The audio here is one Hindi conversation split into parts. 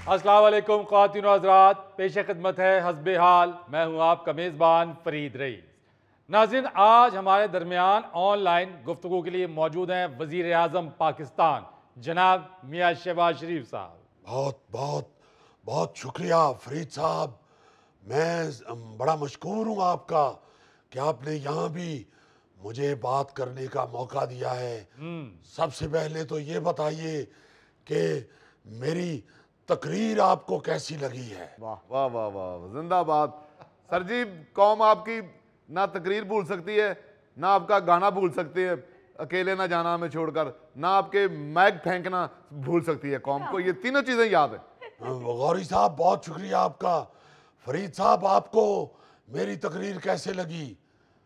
अस्सलाम वालेकुम ख़वातीन व हज़रात, पेश खिदमत है हस्बे हाल। मैं हूँ आपका मेज़बान फ़रीद रईस। नाज़रीन, आज हमारे दरमियान ऑनलाइन गुफ्तगू के लिए मौजूद हैं वज़ीर आज़म पाकिस्तान जनाब मियाँ शहबाज शरीफ साहब। बहुत बहुत बहुत शुक्रिया फरीद साहब। मैं बड़ा मशकूर हूँ आपका कि आपने यहाँ भी मुझे बात करने का मौका दिया है। सबसे पहले तो ये बताइए कि मेरी तकरीर आपको कैसी लगी है? वाह वाह वाह वाह, जिंदाबाद। सर जी, कौम आपकी ना तकरीर भूल सकती है, ना आपका गाना भूल सकती है, अकेले ना जाना हमें छोड़कर, ना आपके मैग फेंकना भूल सकती है कौम को। ये तीनों चीजें याद है। गौरी साहब, बहुत शुक्रिया आपका। फरीद साहब, आपको मेरी तकरीर कैसे लगी?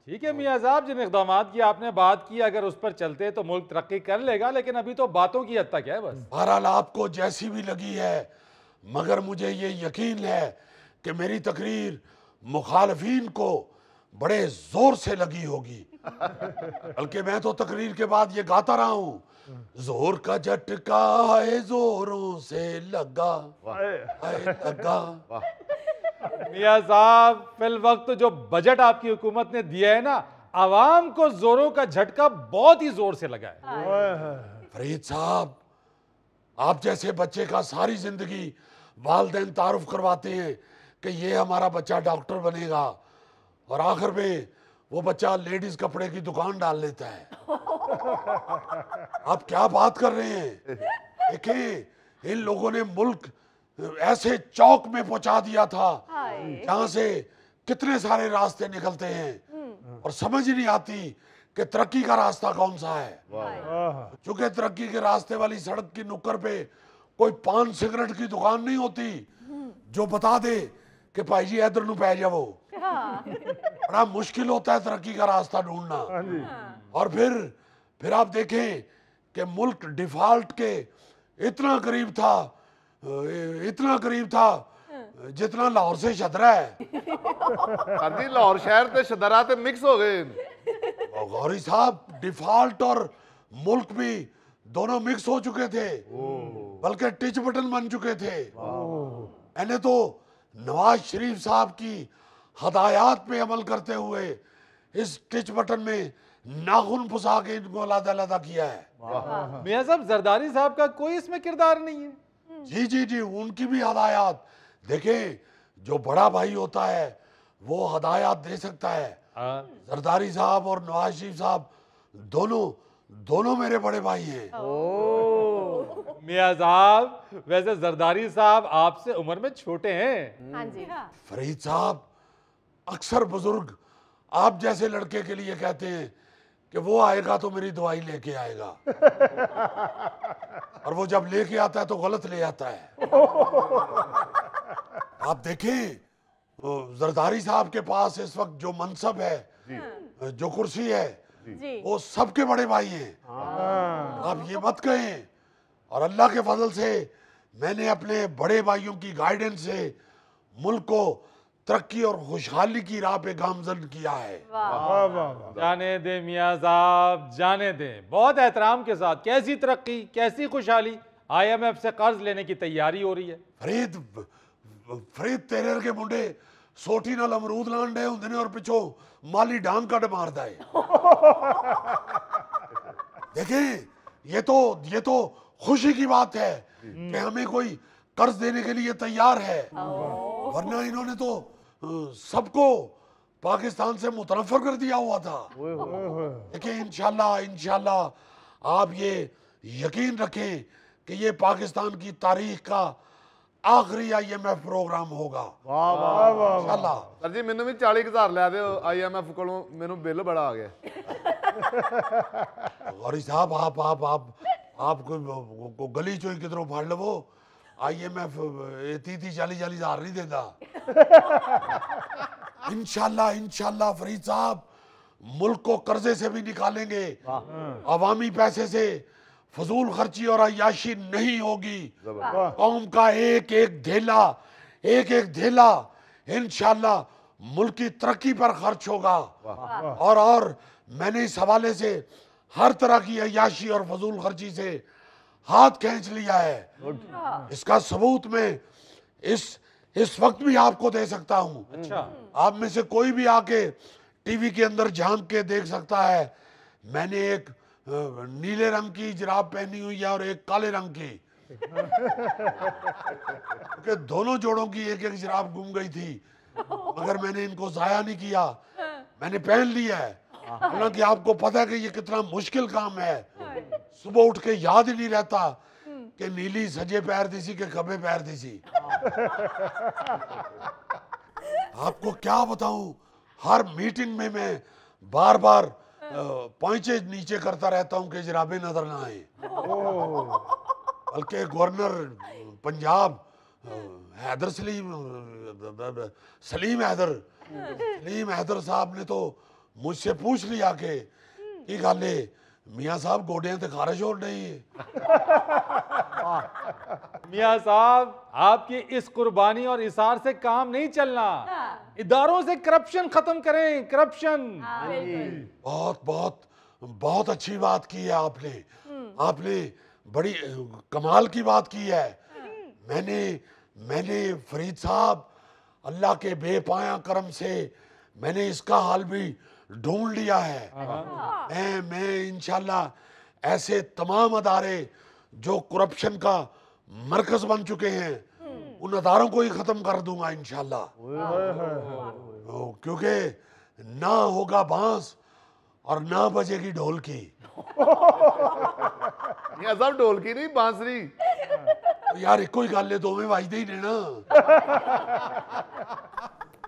ठीक है मियाँ साहब, जिन इक़दाम की आपने बात की, अगर उस पर चलते तो मुल्क तरक्की कर लेगा, लेकिन अभी तो बातों की हद तक है बस। बहरहाल आपको जैसी भी लगी है, मगर मुझे ये यकीन है कि मेरी तकरीर मुखालफीन को बड़े जोर से लगी होगी। बल्कि मैं तो तकरीर के बाद ये गाता रहा हूँ, जोर का झटका है जोरों से लगा, है लगा। मियाँ साहब, फिल वक्त जो बजट आपकी हुकूमत ने दिया है ना, आवाम को जोरों का झटका बहुत ही जोर से लगा है। फरीद साहब, आप जैसे बच्चे का सारी जिंदगी वालिदैन तारुफ करवाते हैं कि ये हमारा बच्चा डॉक्टर बनेगा, और आखिर में वो बच्चा लेडीज कपड़े की दुकान डाल लेता है। आप क्या बात कर रहे हैं? देखिए, इन लोगों ने मुल्क ऐसे चौक में पहुंचा दिया था जहां से कितने सारे रास्ते निकलते हैं और समझ ही नहीं आती कि तरक्की का रास्ता कौन सा है। चूंकि तरक्की के रास्ते वाली सड़क की नुक्कड़ पे कोई पान सिगरेट की दुकान नहीं होती जो बता दे कि भाई जी इधर नू पै जाओ। बड़ा मुश्किल होता है तरक्की का रास्ता ढूंढना। और फिर आप देखें कि मुल्क डिफॉल्ट के इतना करीब था जितना लाहौर से शदरा है। सर जी, लाहौर शहर ते शदरा ते मिक्स हो गए। और गौरी साहब, डिफॉल्ट और मुल्क भी दोनों मिक्स हो चुके थे, बल्कि टिच बटन बन चुके थे। मैंने तो नवाज शरीफ साहब की हदायत पे अमल करते हुए इस टिच बटन में नाखून फुसा के इनको अलग किया है। मियाँ साहब, जरदारी साहब का कोई इसमें किरदार नहीं है। जी जी जी, उनकी भी हदायत। देखें, जो बड़ा भाई होता है वो हदायत दे सकता है। जरदारी साहब और नवाज शरीफ साहब दोनों मेरे बड़े भाई हैं। मियाँ साहब, वैसे जरदारी साहब आपसे उम्र में छोटे हैं। हाँ जी। फरीद साहब, अक्सर बुजुर्ग आप जैसे लड़के के लिए कहते हैं कि वो आएगा तो मेरी दवाई लेके आएगा, और वो जब लेके आता है तो गलत ले आता है। आप देखें, जरदारी साहब के पास इस वक्त जो मनसब है, जो कुर्सी है, वो सबके बड़े भाई हैं। आप ये मत कहें। और अल्लाह के फजल से मैंने अपने बड़े भाइयों की गाइडेंस से मुल्क को तरक्की और खुशहाली की राह पे गामजन किया है। जाने दे मियाँ साहब, जाने दे। बहुत एहतराम के साथ, कैसी तरक्की, कैसी खुशहाली। IMF से कर्ज लेने की तैयारी हो रही है। फरीद तेरे के मुंडे सोटी नाल अमरूद लान डे होंदे ने और पिछों माली डांग कट मारदा है। देखें, ये तो खुशी की बात है कि हमें कोई कर्ज देने के लिए तैयार है, वरना इन्होंने तो सबको पाकिस्तान से मुतनफर कर दिया हुआ था। देखिए, इंशाल्लाह आप ये यकीन रखें कि ये पाकिस्तान की तारीख का आखिरी IMF प्रोग्राम होगा। इंशाल्लाह। सर जी, मैनू भी 40,000 लै दो IMF कोलों, मैनू बिल बड़ा आ गया। गौरी साहब, आप कोई गली चों किधरों फाड़ लवो, IMF 30-40 हजार नहीं देता। इंशाल्लाह फरीद साहब, मुल्क को कर्जे से भी निकालेंगे, अवामी पैसे से फजूल खर्ची और अय्याशी नहीं होगी। कौम का एक एक धेला इंशाल्लाह मुल्क की तरक्की पर खर्च होगा। और मैंने इस हवाले से हर तरह की अय्याशी और फजूल खर्ची से हाथ खींच लिया है। इसका सबूत मैं इस वक्त भी आपको दे सकता हूं। अच्छा, आप में से कोई भी आके टीवी के अंदर झांक के देख सकता है। मैंने एक नीले रंग की जुराब पहनी हुई है और एक काले रंग की, क्योंकि दोनों जोड़ों की एक एक जुराब गुम गई थी, मगर मैंने इनको जाया नहीं किया, मैंने पहन लिया है। हालांकि आपको पता है कि ये कितना मुश्किल काम है। सुबह उठ के याद ही नहीं रहता कि नीली सजे पैर दिसी के खबे पैर दिसी। आपको क्या बताऊं, हर मीटिंग में मैं बार बार पहुंचे नीचे करता रहता हूं कि जराबे नजर ना आए। बल्कि गवर्नर पंजाब हैदर सलीम हैदर साहब ने तो मुझसे पूछ लिया कि गाले मियाँ साहब गोडियां ते खारिश हो रही है। मियाँ साहब, आपकी इस कुर्बानी और इसार से काम नहीं चलना। इदारों से करप्शन खत्म करें, करप्शन। बहुत बहुत बहुत अच्छी बात की है आपने। आपने बड़ी कमाल की बात की है। मैंने फरीद साहब, अल्लाह के बेपाया करम से मैंने इसका हाल भी ढूंढ लिया है। मैं इंशाल्लाह ऐसे तमाम अदारे जो करप्शन का मरकज बन चुके हैं, उन अदारों को ही खत्म कर दूंगा इंशाल्लाह। क्योंकि ना होगा बांस और ना बजेगी ढोलकी। ये सब ढोलकी नहीं बांसुरी। यार एक ही गल है, दोवें वजदे ही ने ना।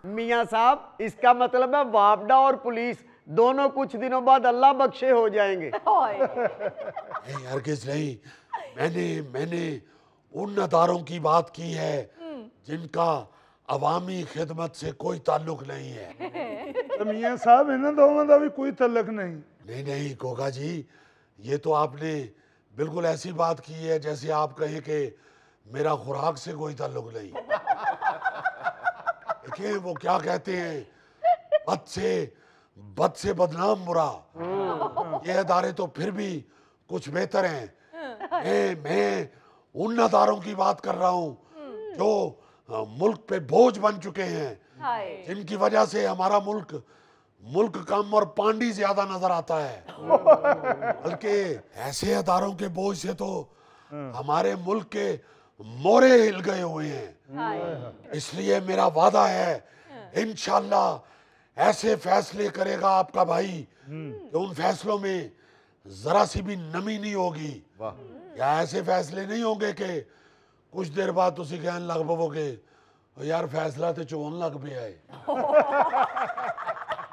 मियाँ साहब, इसका मतलब है वापडा और पुलिस दोनों कुछ दिनों बाद अल्लाह बख्शे हो जाएंगे। नहीं हरगिज़ नहीं। मैंने उन अदारों की बात की है जिनका अवामी खिदमत से कोई ताल्लुक नहीं है। तो मियाँ साहब इन्होंने दोनों का भी कोई तल्लक नहीं। नहीं कोका जी, ये तो आपने बिल्कुल ऐसी बात की है जैसे आप कहें कि मेरा खुराक से कोई ताल्लुक नहीं। देखिए वो क्या कहते हैं, बद से बदनाम बुरा। ये अदारे तो फिर भी कुछ बेहतर हैं। मैं उन अदारों की बात कर रहा हूँ जो मुल्क पे बोझ बन चुके हैं, जिनकी वजह से हमारा मुल्क कम और पांडी ज्यादा नजर आता है। बल्कि ऐसे अदारों के बोझ से तो हमारे मुल्क के मोरे हिल गए हुए हैं। इसलिए मेरा वादा है, इंशाल्लाह ऐसे फैसले करेगा आपका भाई कि उन फैसलों में जरा सी भी नमी नहीं होगी। या ऐसे फैसले नहीं होंगे कि कुछ देर बाद तुसी कहने लग पवोगे यार फैसला तो चोन लग पे है।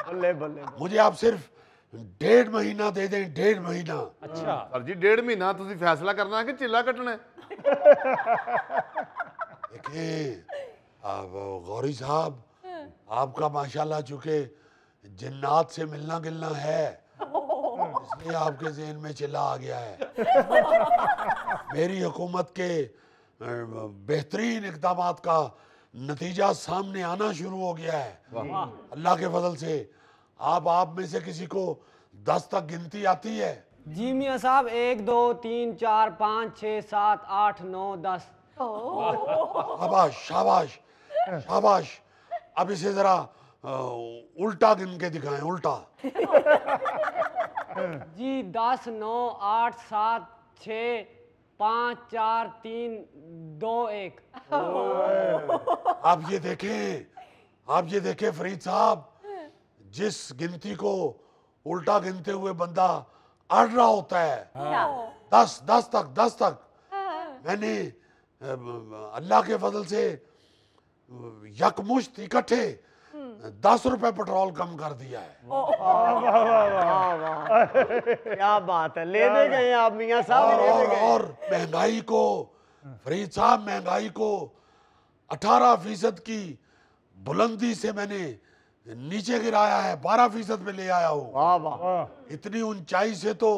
बल्ले बल्ले। मुझे आप सिर्फ 1.5 महीना दे दें, 1.5 महीना। अच्छा, सर जी 1.5 महीना तुसी फैसला करना है कि चिल्ला कटना है? देखिए अब गौरी साहब, आपका माशाल्लाह चूंकि जिन्नात से मिलना गिलना है, इसलिए आपके ज़हन में चिल्ला आ गया है। मेरी हुकूमत के बेहतरीन इक़दामात का नतीजा सामने आना शुरू हो गया है। अल्लाह के फजल से आप में से किसी को 10 तक गिनती आती है? जी मियाँ साहब, 1 2 3 4 5 6 7 8 9 10। शाबाश शाबाश शाबाश। अब इसे जरा उल्टा गिन के दिखाएं, उल्टा। जी 10 9 8 7 6 5 4 3 2 1। आप ये देखें फरीद साहब, जिस गिनती को उल्टा गिनते हुए बंदा अड़ रहा होता है 10 तक मैंने अल्लाह के फजल से यकमुश्त इकट्ठे 10 रुपए पेट्रोल कम कर दिया है। क्या बात है, ले दे गए आप मियाँ साहब। और महंगाई को फरीद साहब, महंगाई को 18% की बुलंदी से मैंने नीचे गिराया है, 12% पे ले आया हूँ। वाह वाह। इतनी ऊंचाई से तो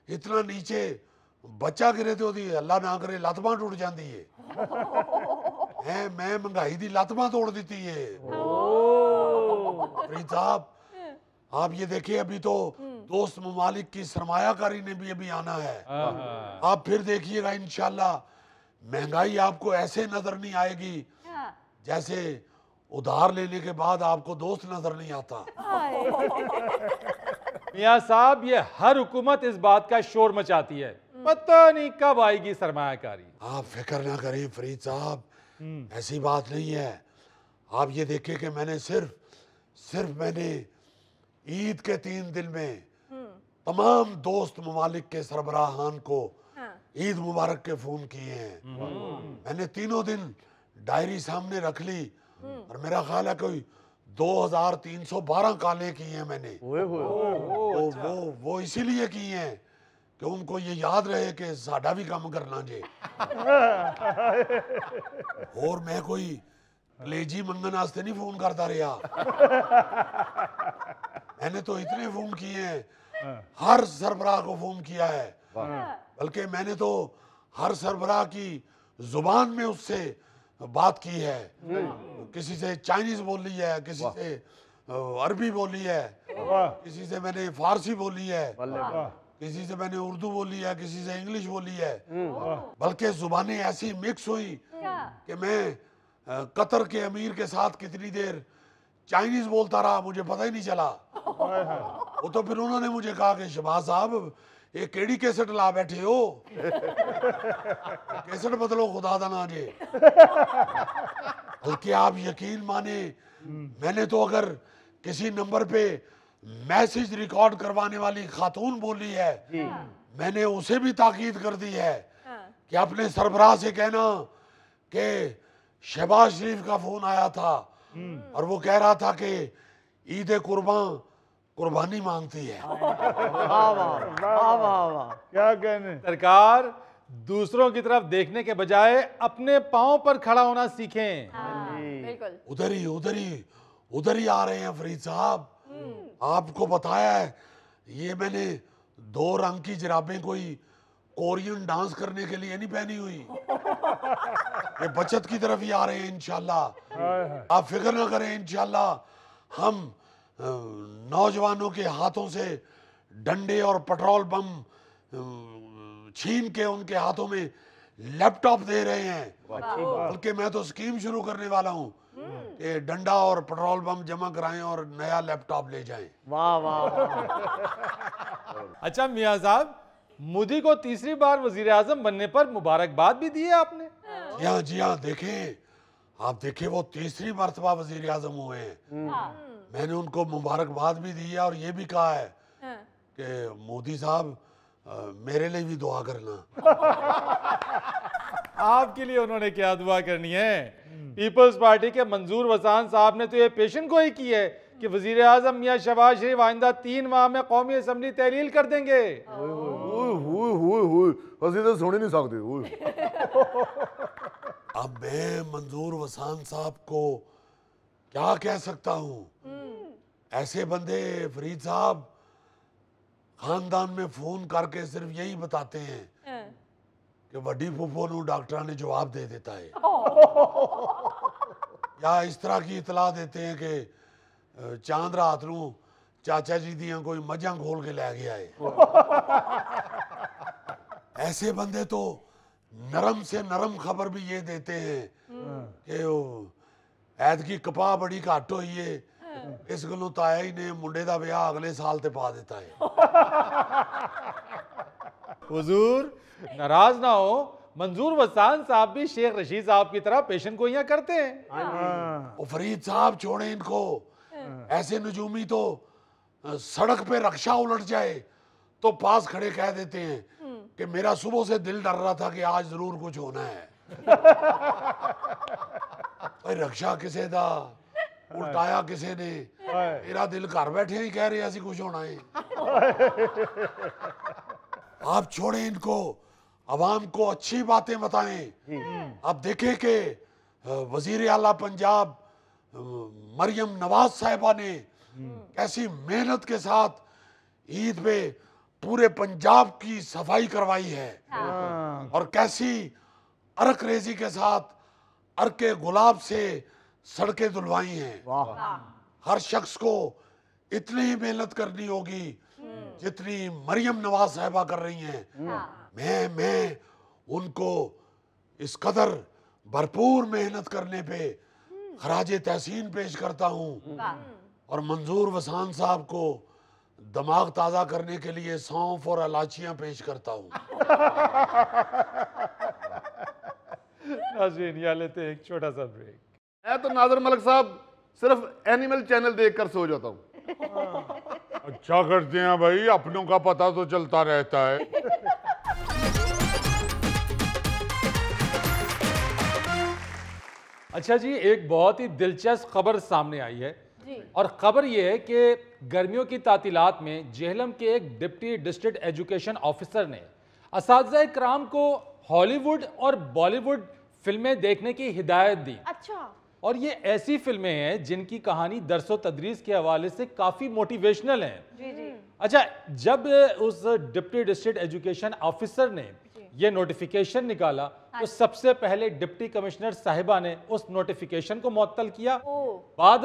इतना नीचे बच्चा गिरे तो ओदी अल्लाह ना करे लत बांह टूट जाती है। मैं महंगाई दी लत बांह तोड़ दी है। फरीद साहब आप ये देखिए, अभी तो दोस्त ममालिक की सरमायाकारी ने भी अभी आना है। आप फिर देखिएगा इंशाल्लाह महंगाई आपको ऐसे नजर नहीं आएगी जैसे उधार लेने के बाद आपको दोस्त नजर नहीं आता। मियां साहब, ये हर हुकूमत इस बात का शोर मचाती है, पता नहीं कब आएगी सरमायाकारी। आप फिक्र ना करें फरीद साहब, ऐसी बात नहीं है। आप ये देखें कि मैंने सिर्फ मैंने ईद के 3 दिन में तमाम दोस्त ममालिक के सरबराहान को ईद मुबारक के फोन किए हैं। मैंने तीनों दिन डायरी सामने रख ली और मेरा ख्याल है कोई 2312 कालें की हैं मैंने। वो इसीलिए की हैं कि उनको ये याद रहे कि साडा भी काम करना जे। और मैं कोई कलेजी मंगन वास्ते नहीं फोन करता रहा। मैंने तो इतने फोन किए हैं, हर सरबराह को फोन किया है, बल्कि मैंने तो हर सरबराह की जुबान में उससे बात की है। किसी से चाइनीज बोली है, किसी से अरबी बोली है, किसी से मैंने फारसी बोली है, किसी से मैंने उर्दू बोली है, किसी से इंग्लिश बोली है। बल्कि जुबानें ऐसी मिक्स हुई कि मैं कतर के अमीर के साथ कितनी देर चाइनीज बोलता रहा, मुझे पता ही नहीं चला। वो तो फिर उन्होंने मुझे कहा कि शहबाज साहब ये केड़ी कैसेट ला बैठे हो, कैसेट बदलो खुदा दा ना जे। बल्कि आप यकीन माने, मैंने तो अगर किसी नंबर पे मैसेज रिकॉर्ड करवाने वाली खातून बोली है, मैंने उसे भी ताकीद कर दी है कि अपने सरबराह से कहना कि शहबाज शरीफ का फोन आया था और वो कह रहा था कि ईद कुर्बानी मांगती है। क्या कहने। सरकार, दूसरों की तरफ देखने के बजाय अपने पांव पर खड़ा होना सीखें। बिल्कुल। उधर ही आ रहे हैं फरीद साहब। आपको बताया है, ये मैंने 2 रंग की जराबें कोई कोरियन डांस करने के लिए नहीं पहनी हुई। ये बचत की तरफ ही आ रहे हैं इंशाल्लाह। आप फिक्र ना करें, इंशाल्लाह हम नौजवानों के हाथों से डंडे और पेट्रोल बम छीन के उनके हाथों में लैपटॉप दे रहे हैं। बल्कि मैं तो स्कीम शुरू करने वाला हूँ कि डंडा और पेट्रोल बम जमा कराएं और नया लैपटॉप ले जाएं। वाह वाह। अच्छा मियां साहब, मोदी को तीसरी बार वजीर आजम बनने पर मुबारकबाद भी दी है आपने। जी हाँ, देखें आप देखें, वो तीसरी मर्तबा वजीर आजम हुए हैं। मैंने उनको मुबारकबाद भी दी है और ये भी कहा है कि मोदी साहब मेरे लिए भी दुआ करना। आपके लिए उन्होंने क्या दुआ करनी है? पीपल्स पार्टी के मंजूर वसान साहब ने तो ये पेशन गोई की है कि वजीर आजम मियां शहबाज शरीफ आइंदा 3 माह में कौमी असम्बली तहलील कर देंगे। असि तो सुन ही नहीं सकते। अब मैं मंजूर वसान साहब को क्या कह सकता हूँ? ऐसे बंदे फरीद साहब खानदान में फोन करके सिर्फ यही बताते हैं कि वड्डी फुफो नू डॉक्टर ने जवाब दे देता है, या इस तरह की इतला देते हैं कि चांद रात नू चाचा जी दियां कोई मझां खोल के लै गया है। ऐसे बंदे तो नरम से नरम खबर भी ये देते हैं कि ऐतकी कपा बड़ी घट हुई है, इस गलों ताया ही ने मुंडे दा ब्याह अगले साल ते पा देता है। हुजूर नाराज ना हो, मंजूर वसान साहब भी शेख रशीद साहब की तरह पेशन गोइयां करते हैं। ओ फरीद साहब छोड़े इनको, ऐसे नजूमी तो सड़क पे रक्षा उलट जाए तो पास खड़े कह देते हैं कि मेरा सुबह से दिल डर रहा था कि आज जरूर कुछ होना है। भाई रक्षा किसे दा उल्टाया किसे ने, मेरा दिल घर बैठे ही कह रहे ऐसी कुछ होना है। आप छोड़े इनको, अवाम को अच्छी बातें बताएं। आप देखें कि वजीर आला पंजाब मरियम नवाज साहिबा ने कैसी मेहनत के साथ ईद पे पूरे पंजाब की सफाई करवाई है और कैसी अरक रेजी के साथ अरके गुलाब से सड़कें धुलवाई हैं। हर शख्स को इतनी ही मेहनत करनी होगी जितनी मरियम नवाज साहिबा कर रही हैं, मैं उनको इस कदर भरपूर मेहनत करने पे खराजे तहसीन पेश करता हूँ। और मंजूर वसान साहब को दिमाग ताज़ा करने के लिए सौंफ और इलायचियाँ पेश करता हूँ। नाज़रीन, यहाँ लेते हैं एक छोटा सा ब्रेक। मैं तो नाजर मलिक साहब सिर्फ एनिमल चैनल देखकर सो जाता हूँ। अच्छा करते हैं भाई, अपनों का पता तो चलता रहता है। अच्छा जी, एक बहुत ही दिलचस्प खबर सामने आई है और खबर यह है कि गर्मियों की तातीलात में जेहलम के एक डिप्टी डिस्ट्रिक्ट एजुकेशन ऑफिसर ने असातिज़ा कराम को हॉलीवुड और बॉलीवुड फिल्में देखने की हिदायत दी। अच्छा। और ये ऐसी फिल्में हैं जिनकी कहानी दरसो तदरीस के हवाले से काफ़ी मोटिवेशनल हैं। जी जी। अच्छा, जब उस डिप्टी डिस्ट्रिक्ट एजुकेशन ऑफिसर ने ये नोटिफिकेशन निकाला तो सबसे पहले डिप्टी कमिश्नर साहिबा ने उस नोटिफिकेशन को मुअत्तल किया। बाद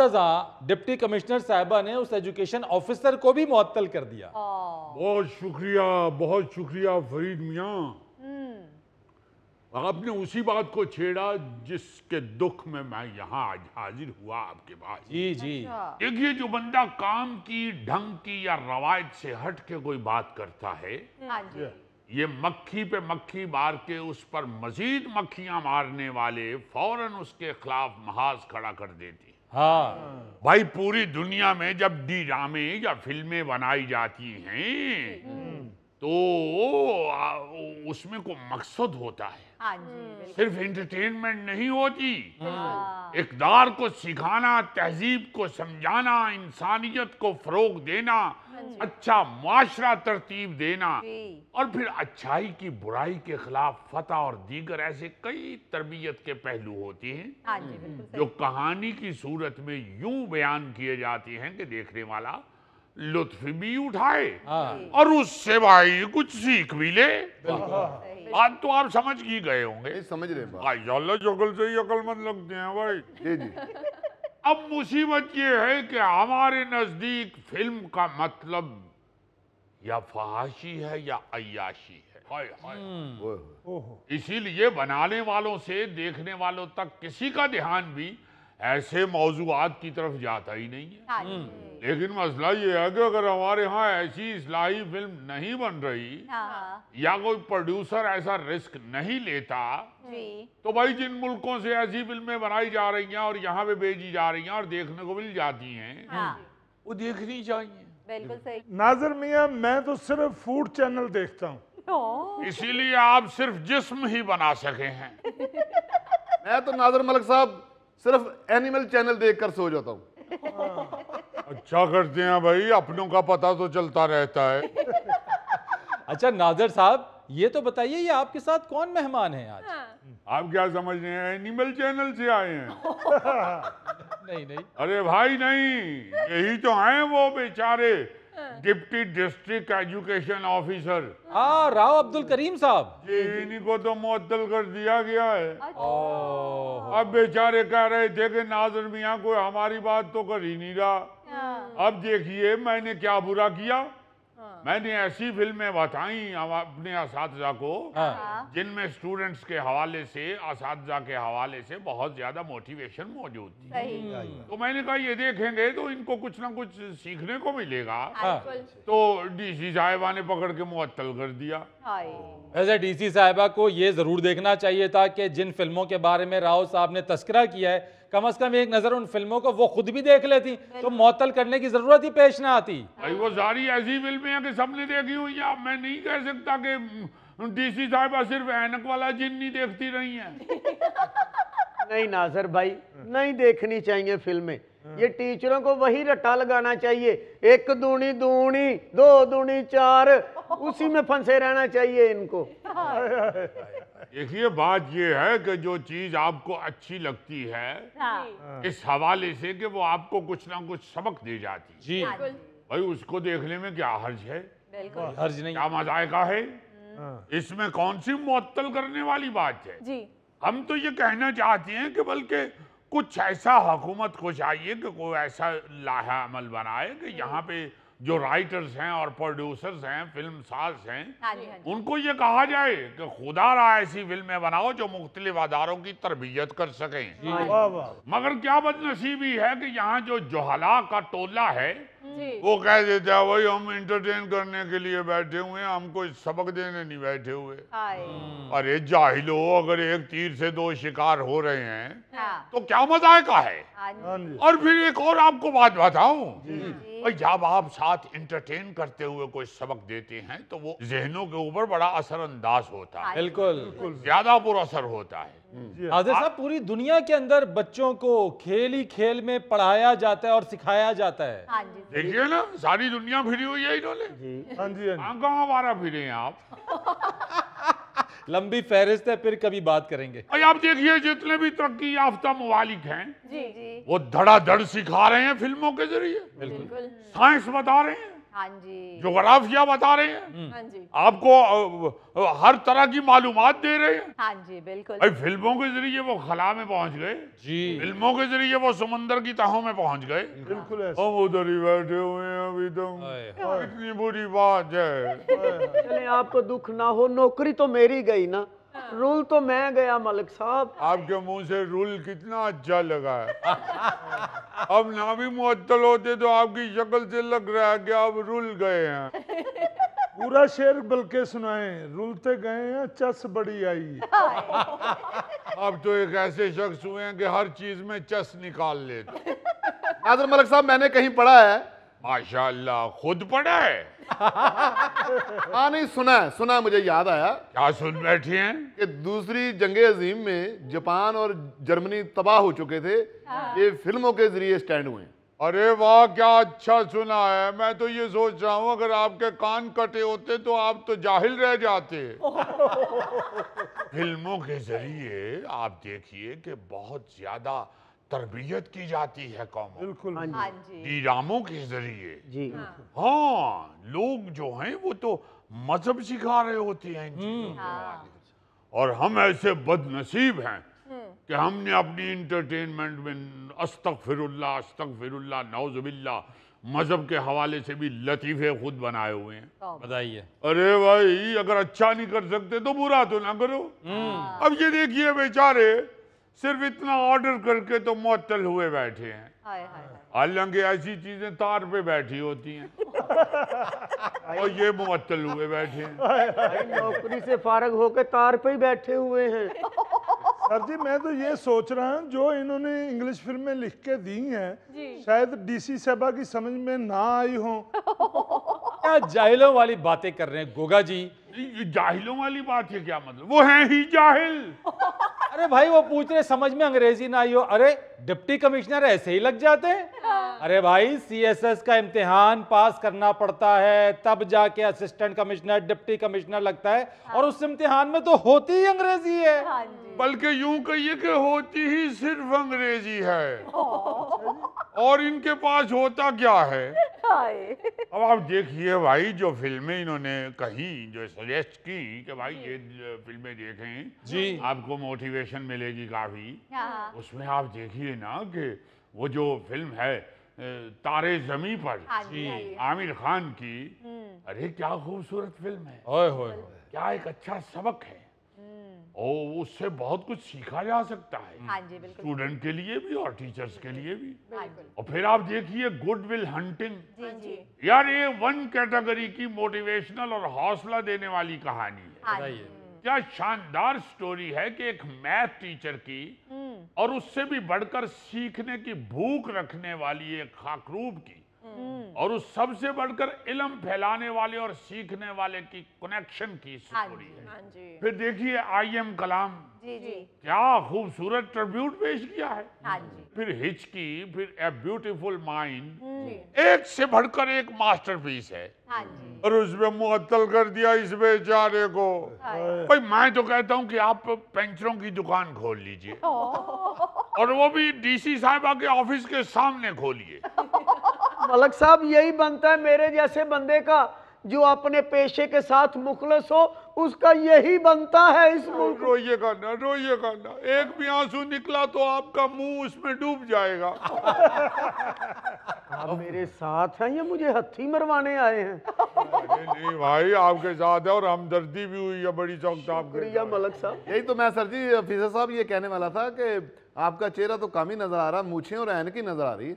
डिप्टी कमिश्नर साहिबा ने उस एजुकेशन ऑफिसर को भी मुअत्तल कर दिया। बहुत शुक्रिया फरीद मियाँ। आपने उसी बात को छेड़ा जिसके दुख में मैं यहाँ आज हाजिर हुआ आपके पास। जी जी। देखिए, जो बंदा काम की, ढंग की या रवायत से हट के कोई बात करता है, ये मक्खी पे मक्खी मार के उस पर मजीद मक्खियां मारने वाले फौरन उसके खिलाफ महाज खड़ा कर देती। हाँ भाई, पूरी दुनिया में जब ड्रामे या फिल्में बनाई जाती हैं तो उसमें कोई मकसद होता है। हाँ जी, सिर्फ एंटरटेनमेंट नहीं होती। इक़दार को सिखाना, तहजीब को समझाना, इंसानियत को फरोग देना, अच्छा माशरा तरतीब देना और फिर अच्छाई की बुराई के खिलाफ फतह और दीगर ऐसे कई तरबियत के पहलू होते हैं जो कहानी की सूरत में यूं बयान किए जाते हैं कि देखने वाला लुत्फ भी उठाए और उससे भाई कुछ सीख भी ले। आज तो आप समझ ही गए होंगे। समझ रहे हैं बात। माशाअल्लाह, शक्ल से ही अक्लमंद लगते हैं भाई। जी जी। अब मुसीबत ये है कि हमारे नजदीक फिल्म का मतलब या फहाशी है या अय्याशी है। हाय हाय। इसीलिए बनाने वालों से देखने वालों तक किसी का ध्यान भी ऐसे मौजूआत की तरफ जाता ही नहीं है। लेकिन मसला ये है कि अगर हमारे यहाँ ऐसी इस्लाही फिल्म नहीं बन रही या कोई प्रोड्यूसर ऐसा रिस्क नहीं लेता तो भाई जिन मुल्कों से ऐसी फिल्में बनाई जा रही हैं और यहाँ पे भेजी जा रही हैं और देखने को मिल जाती हैं, वो देखनी चाहिए। बिल्कुल सही। नाजर मियाँ, मैं तो सिर्फ फूड चैनल देखता हूँ, इसीलिए आप सिर्फ जिस्म ही बना सके हैं। मैं तो नाजर मलिक साहब सिर्फ एनिमल चैनल देखकर सो जाता हूँ। अच्छा करते हैं भाई, अपनों का पता तो चलता रहता है। अच्छा नाजर साहब, ये तो बताइए, ये आपके साथ कौन मेहमान है आज? आप क्या समझ रहे हैं, एनिमल चैनल से आए हैं? नहीं नहीं। अरे भाई नहीं, यही तो हैं वो बेचारे deputy district education officer. Rao Abdul Karim साहब। जी, इन्हीं को तो मुअत्तल कर दिया गया है। अब बेचारे कह रहे थे कि नाज़र मियाँ कोई हमारी बात तो कर ही नहीं रहा। अब देखिए मैंने क्या बुरा किया। मैंने ऐसी फिल्में बताई अपने असातिज़ा को जिनमें स्टूडेंट्स के हवाले से, असातिज़ा के हवाले से बहुत ज्यादा मोटिवेशन मौजूद थी। तो मैंने कहा ये देखेंगे तो इनको कुछ ना कुछ सीखने को मिलेगा। तो डीसी साहिबा ने पकड़ के मुअत्तल कर दिया। वैसे डीसी साहिबा को ये जरूर देखना चाहिए था कि जिन फिल्मों के बारे में राव साहब ने तस्करा किया है, कम से कम एक नजर उन फिल्मों को वो खुद भी देख लेती तो मुअत्तल करने की जरूरत ही पेश ना आती। भाई वो सारी ऐसी फिल्में हैं कि सबने देखी हुई है। मैं नहीं कह सकता कि डीसी साहिबा सिर्फ ऐनक वाला जिन नहीं देखती रही हैं। नहीं नाजर भाई, नहीं देखनी चाहिए फिल्में। ये टीचरों को वही रट्टा लगाना चाहिए, 1 दूनी दूनी 2 दूनी 4, उसी में फंसे रहना चाहिए इनको। देखिए बात ये है कि जो चीज आपको अच्छी लगती है इस हवाले से कि वो आपको कुछ ना कुछ सबक दे जाती है, जी भाई उसको देखने में क्या हर्ज है? हर्ज नहीं। क्या मजायका है इसमें? कौन सी मुअत्तल करने वाली बात है? जी। हम तो ये कहना चाहते हैं कि बल्कि कुछ ऐसा हुकूमत को चाहिए कि कोई ऐसा लाहा अमल बनाए कि यहाँ पे जो राइटर्स हैं और प्रोड्यूसर्स हैं, फिल्म साज हैं, हाँ जी, हाँ जी। उनको ये कहा जाए कि खुदा रहा ऐसी फिल्में बनाओ जो मुख्तलिफ अदारों की तरबियत कर सकें। वाह वाह। मगर क्या बदनसीबी है कि यहाँ जो जोहला का टोला है जी। वो कह देता है भाई हम इंटरटेन करने के लिए बैठे हुए हैं, हम कोई सबक देने नहीं बैठे हुए। हाय। अरे जाहिलो, अगर एक तीर से दो शिकार हो रहे हैं हाँ। तो क्या मजाक है। हाँ जी। हाँ जी। और फिर एक और आपको बात बताऊं, जी। भाई जब आप साथ इंटरटेन करते हुए कोई सबक देते हैं तो वो जहनों के ऊपर बड़ा असरअंदाज होता है, बिल्कुल। ज्यादा पुरअसर होता है। आदिल साहब, पूरी दुनिया के अंदर बच्चों को खेल ही खेल में पढ़ाया जाता है और सिखाया जाता है। हाँ जी। देखिए ना, सारी दुनिया फिरी हुई है इन्होंने। हाँ जी। हाँ जी। कहाँ वारा फिरे हैं आप। लंबी फहरिस्त है, फिर कभी बात करेंगे। भाई आप देखिए, जितने भी तरक्की याफ्ता ममालिक हैं जी जी। वो धड़ाधड़ सिखा रहे हैं फिल्मों के जरिए, बिल्कुल। साइंस बता रहे हैं, हाँ जी। जोग्राफिया बता रहे हैं, हाँ जी। आपको हर तरह की मालूमात दे रहे हैं। हाँ जी, बिल्कुल। भाई फिल्मों के जरिए वो खला में पहुंच गए, जी। फिल्मों के जरिए वो समंदर की तहों में पहुंच गए। बिल्कुल ऐसा। हम उधर ही बैठे हुए हैं अभी तक। हाय, कितनी बुरी बात है। चले आपको दुख ना हो, नौकरी तो मेरी गई ना, रूल तो मैं गया मलिक साहब। आपके मुंह से रूल कितना अच्छा लगा है। अब ना भी मुअत्तल होते तो आपकी शक्ल से लग रहा है कि आप रुल गए हैं। पूरा शेर बल्कि सुनाए, रुलते गए हैं, चस बड़ी आई। अब तो एक ऐसे शख्स हुए हैं कि हर चीज में चस निकाल लेते। नाज़र मलिक साहब, मैंने कहीं पढ़ा है, माशाल्लाह, खुद पढ़ा है? हाँ नहीं सुना है, मुझे याद आया क्या सुन बैठे हैं? कि दूसरी जंगे अजीम में जापान और जर्मनी तबाह हो चुके थे, ये फिल्मों के जरिए स्टैंड हुए हैं। अरे वाह, क्या अच्छा सुना है। मैं तो ये सोच रहा हूँ अगर आपके कान कटे होते तो आप तो जाहिल रह जाते। फिल्मों के जरिए आप देखिए कि बहुत ज्यादा तरबियत की जाती है कौमों। बिल्कुल। हाँ जी। ड्रामों के जरिए। जी। हाँ, लोग जो हैं वो तो मजहब सिखा रहे होते हैं इन चीजों के हाँ। हवाले से। और हम ऐसे बदनसीब हैं कि हमने अपनी इंटरटेनमेंट में अस्तगफिरुल्लाह नौजुबिल्लाह मजहब के हवाले से भी लतीफे खुद बनाए हुए हैं। बताइए। अरे भाई, अगर अच्छा नहीं कर सकते तो बुरा तो ना करो। अब ये देखिए बेचारे सिर्फ इतना ऑर्डर करके तो मुअत्तल हुए बैठे हैं। हाय हाय हाय। हालांकि ऐसी चीजें तार पे बैठी होती हैं और ये मुअत्तल हुए बैठे हैं। भाई नौकरी से फारग होकर तार पे ही बैठे हुए हैं। सर जी, मैं तो ये सोच रहा हूँ जो इन्होंने इंग्लिश फिल्में लिख के दी हैं, जी। शायद डीसी साहबा की समझ में ना आई हो। क्या जाहिलों वाली बातें कर रहे हैं गोगा जी? ये जाहिलों वाली बात है, क्या मतलब? वो हैं ही जाहिल। अरे भाई, वो पूछ रहे समझ में अंग्रेजी ना आई हो। अरे डिप्टी कमिश्नर ऐसे ही लग जाते हैं? अरे भाई, सीएसएस का इम्तिहान पास करना पड़ता है, तब जाके असिस्टेंट कमिश्नर, डिप्टी कमिश्नर लगता है, और उस इम्तिहान में तो होती ही अंग्रेजी है। हाँ जी। बल्कि यूं कहिए कि होती ही सिर्फ अंग्रेजी है। और इनके पास होता क्या है? हाय। अब आप देखिए भाई, जो फिल्में इन्होंने कही, जो सजेस्ट की कि भाई ये फिल्में देखें जी। आपको मोटिवेशन मिलेगी काफी, हाँ। उसमें आप देखिए ना कि वो जो फिल्म है तारे जमी पर, हाँ जी, हाँ जी। आमिर खान की, अरे क्या खूबसूरत फिल्म है। ओए होए, क्या एक अच्छा सबक है। और उससे बहुत कुछ सीखा जा सकता है, हाँ जी, बिल्कुल। स्टूडेंट के लिए भी और टीचर्स के लिए भी। बिल्कुल। और फिर आप देखिए गुडविल हंटिंग, जी जी। यार ये वन कैटेगरी की मोटिवेशनल और हौसला देने वाली कहानी है। हाँ बताइए। जी। क्या शानदार स्टोरी है कि एक मैथ टीचर की और उससे भी बढ़कर सीखने की भूख रखने वाली एक खाकरूब की, और उस सबसे बढ़कर इल्म फैलाने वाले और सीखने वाले की कनेक्शन की हाँ स्टोरी जी। है। हाँ जी। फिर देखिए आई.एम. कलाम, जी जी। क्या खूबसूरत ट्रिब्यूट पेश किया है। हाँ जी। फिर हिचकी, फिर ए ब्यूटीफुल माइंड, जी। एक से बढ़कर एक मास्टरपीस है। हाँ जी। और उसमें मुअत्तल कर दिया इस बेचारे को। हाय। भाई मैं तो कहता हूँ कि आप पंचरों की दुकान खोल लीजिए, और वो भी डीसी साहिबा के ऑफिस के सामने खोलिए। मलक साहब, यही बनता है मेरे जैसे बंदे का, जो अपने पेशे के साथ मुखलस हो, उसका यही बनता है इस मुल्क। रोइए करना, रोइए करना, एक भी आंसू निकला तो आपका मुंह उसमें डूब जाएगा। आप मेरे साथ हैं या मुझे हत्थी मरवाने आए हैं? अरे नहीं भाई, आपके साथ है और हमदर्दी भी हुई है बड़ी सख्त आपके। शुक्रिया मलक साहब। यही तो मैं सर जी फीसर साहब ये कहने वाला था कि आपका चेहरा तो कम ही नजर आ रहा, मूछें और ऐनक ही नजर आ रही है।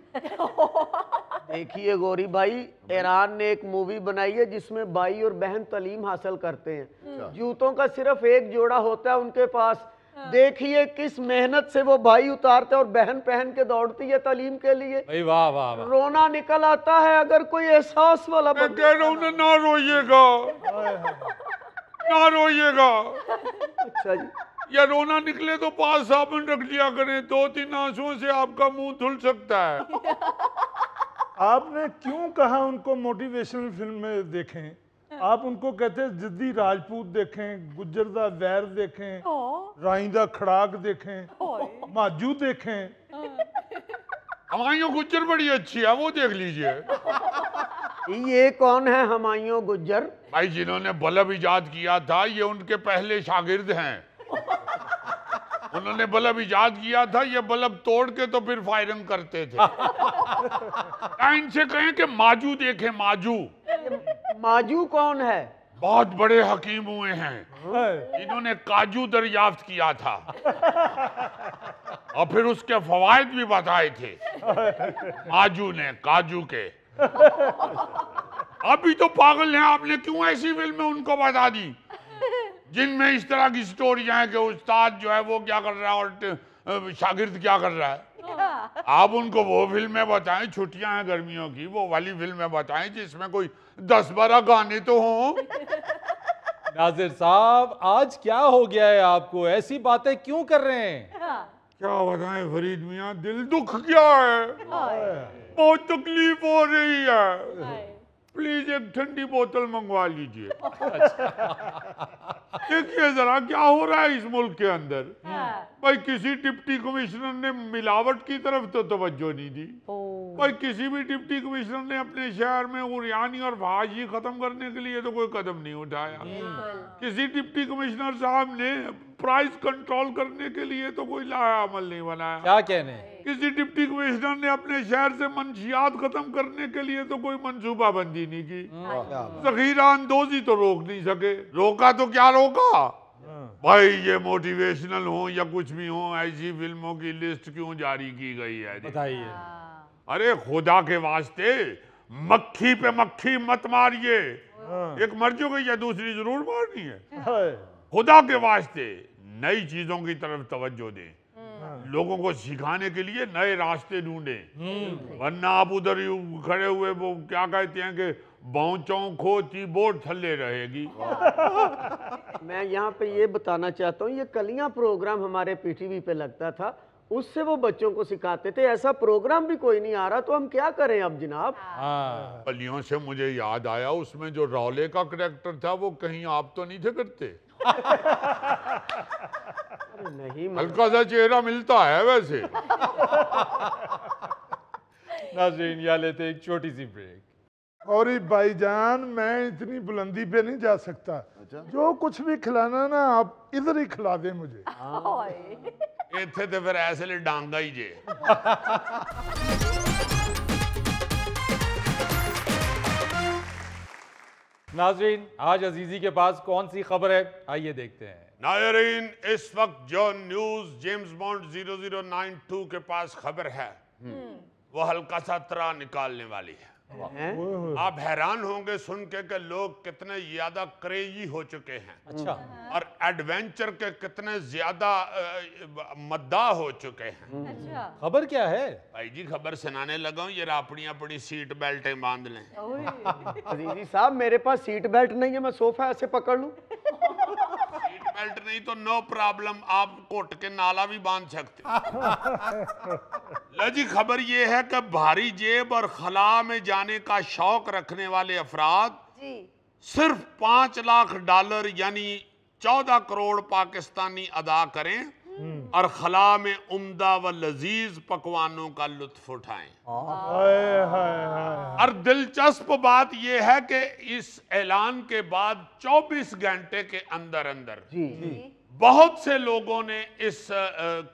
देखिए गौरी भाई, ईरान ने एक मूवी बनाई है जिसमें भाई और बहन तालीम हासिल करते हैं। जूतों का सिर्फ एक जोड़ा होता है उनके पास। देखिए किस मेहनत से वो भाई उतारते और बहन पहन के दौड़ती है तालीम के लिए। भाई वाह वाह वाह। रोना निकल आता है अगर कोई एहसास वाला मैं कह रहा हूं ना रोइएगा, ना रोइएगा। अच्छा जी, या रोना निकले तो पास साबुन रख लिया करें, 2-3 आंसुओं से आपका मुंह धुल सकता है। आपने क्यों कहा उनको मोटिवेशनल फिल्म में देखें? आप उनको कहते हैं जिद्दी राजपूत देखें, गुज्जर दा वैर देखें, राई दा खड़ाक देखें, माजू देखें। हमायूं गुज्जर बड़ी अच्छी है, वो देख लीजिए। ये कौन है हुमायूं गुज्जर? भाई जिन्होंने बल्ब इजाद किया था, ये उनके पहले शागिर्द हैं। उन्होंने बल्ब इजाद किया था, ये बल्ब तोड़ के तो फिर फायरिंग करते थे। इनसे कहें कि माजू देखें, माजू। माजू कौन है? बहुत बड़े हकीम हुए हैं, इन्होंने काजू दरियाफ्त किया था और फिर उसके फवायद भी बताए थे माजू ने, काजू के। अभी तो पागल हैं, आपने क्यों ऐसी फिल्में उनको बता दी जिनमें इस तरह की स्टोरियां हैं कि उस्ताद जो है वो क्या कर रहा है और शागिर्द क्या कर रहा है। आप उनको वो फिल्में बताएं, छुट्टियां हैं गर्मियों की, वो वाली फिल्में बताएं जिसमें कोई 10-12 गाने तो हों। नाजिर साहब, आज क्या हो गया है आपको? ऐसी बातें क्यों कर रहे हैं? क्या बताएं फरीद मियाँ, दिल दुख गया है, बहुत तकलीफ हो रही है। प्लीज एक ठंडी बोतल मंगवा लीजिए। देखिए जरा क्या हो रहा है इस मुल्क के अंदर। भाई किसी डिप्टी कमिश्नर ने मिलावट की तरफ तो तवज्जो नहीं दी। भाई किसी भी डिप्टी कमिश्नर ने अपने शहर में उरियानी और फहाशी खत्म करने के लिए तो कोई कदम नहीं उठाया। किसी डिप्टी कमिश्नर साहब ने प्राइस कंट्रोल करने के लिए तो कोई लाया अमल नहीं बनाया। क्या कहने? किसी डिप्टी कमिश्नर ने अपने शहर से मंशियात खत्म करने के लिए तो कोई मंसूबाबंदी नहीं की। जखीरा अंदोजी तो रोक नहीं सके। रोका तो क्या रोका? भाई ये मोटिवेशनल हो या कुछ भी हो, ऐसी फिल्मों की लिस्ट क्यों जारी की गई है? बताइए। अरे खुदा के वास्ते मक्खी पे मक्खी मत मारिए। एक मर जो गई है, दूसरी जरूर मारनी है। खुदा के वास्ते नई चीजों की तरफ तवज्जो दें, लोगों को सिखाने के लिए नए रास्ते ढूंढें। वरना आप उधर खड़े हुए वो क्या कहते हैं कि बाँचों खोती बोट थल्ले रहेगी। मैं यहाँ पे ये बताना चाहता हूँ, ये कलियां प्रोग्राम हमारे पीटीवी पे लगता था, उससे वो बच्चों को सिखाते थे। ऐसा प्रोग्राम भी कोई नहीं आ रहा, तो हम क्या करें अब जनाब? कलियों से मुझे याद आया, उसमें जो रौले का करैक्टर था वो कहीं आप तो नहीं थे करते? नहीं, हल्का सा चेहरा मिलता है वैसे। नाज़रीन, यहाँ लेते एक छोटी सी ब्रेक। और भाईजान, मैं इतनी बुलंदी पे नहीं जा सकता। जो कुछ भी खिलाना ना आप इधर ही खिला दे मुझे। इत्थे तो फिर ऐसे ले डांगा ही जे। नाज़रीन, आज अजीजी के पास कौन सी खबर है, आइए देखते हैं। नाज़रीन, इस वक्त जो न्यूज जेम्स बॉन्ड 0092 के पास खबर है वो हल्का सा तरा निकालने वाली है। आप हैरान होंगे सुन के कि लोग कितने ज्यादा क्रेजी हो चुके हैं। अच्छा। और एडवेंचर के कितने ज्यादा मद्दा हो चुके हैं। अच्छा। खबर क्या है? भाई जी खबर सुनाने लगा हूं, ये अपनी अपनी सीट बेल्टें बांध लें। अजीजी साहब, मेरे पास सीट बेल्ट नहीं है, मैं सोफा ऐसे पकड़ लूं? सीट बेल्ट नहीं तो नो प्रॉब्लम, आप कोट के नाला भी बांध सकते। लो जी, खबर ये है कि भारी जेब और खला में जाने का शौक रखने वाले अफराद सिर्फ $5 लाख यानी 14 करोड़ पाकिस्तानी अदा करें और खला में उम्दा व लजीज पकवानों का लुत्फ उठाएं। और दिलचस्प बात यह है कि इस ऐलान के बाद 24 घंटे के अंदर अंदर बहुत से लोगों ने इस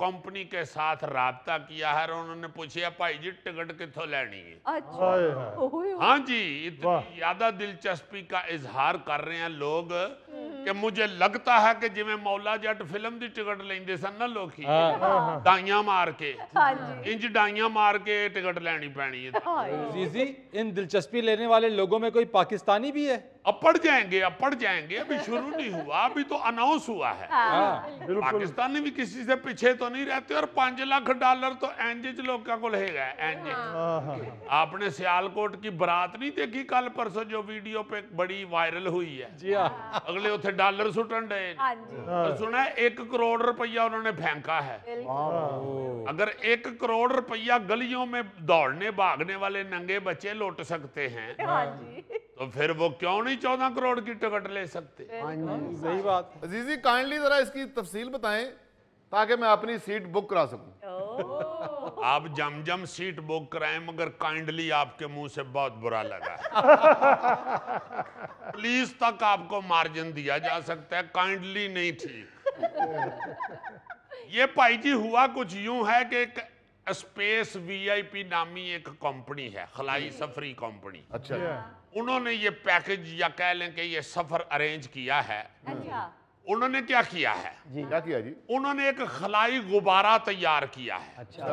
कंपनी के साथ राब्ता किया है और उन्होंने पूछा भाई जी टिकट कितों लेनी है। अच्छा हाय हाय। ओए, हाँ जी, इतनी ज्यादा दिलचस्पी का इजहार कर रहे हैं लोग कि मुझे लगता है कि जिवें मौला जट फिल्म की टिकट लेंदे सन ना लोग डाइयां मार के, हाँ जी इंज डाइयां मार के टिकट लेनी पैनी है। हाय अजीजी, इन दिलचस्पी लेने वाले लोगों में कोई पाकिस्तानी भी है? अब पढ़ जाएंगे, अभी शुरू नहीं हुआ, अभी तो अनाउंस हुआ है। पाकिस्तानी भी किसी से पीछे तो नहीं रहते और $5 लाख तो एंज लोगों को लेगा एंज। आपने सियालकोट की बारात नहीं देखी कल परसों जो वीडियो पे बड़ी वायरल हुई है? जी हाँ। अगले उथे डॉलर सुटन डे हाँ जी और सुना है 1 करोड़ रुपया उन्होंने फेंका है। अगर 1 करोड़ रुपया गलियों में दौड़ने भागने वाले नंगे बच्चे लौट सकते हैं हाँ जी तो फिर वो क्यों नहीं 14 करोड़ की टिकट ले सकते? सही बात। अजीजी काइंडली जरा इसकी तफसील बताएं ताकि मैं अपनी सीट बुक करा सकूं। ओह, आप जम सीट बुक कराएं मगर काइंडली आपके मुंह से बहुत बुरा लगा है। प्लीज तक आपको मार्जिन दिया जा सकता है, काइंडली नहीं ठीक। ये भाई जी हुआ कुछ यूं है कि एक स्पेस वीआईपी नामी एक कंपनी है, खलाई सफरी कंपनी। अच्छा उन्होंने ये पैकेज या कह लें कि ये सफर अरेंज किया है। अच्छा उन्होंने क्या किया है? क्या किया जी? उन्होंने एक खलाई गुब्बारा तैयार किया है अच्छा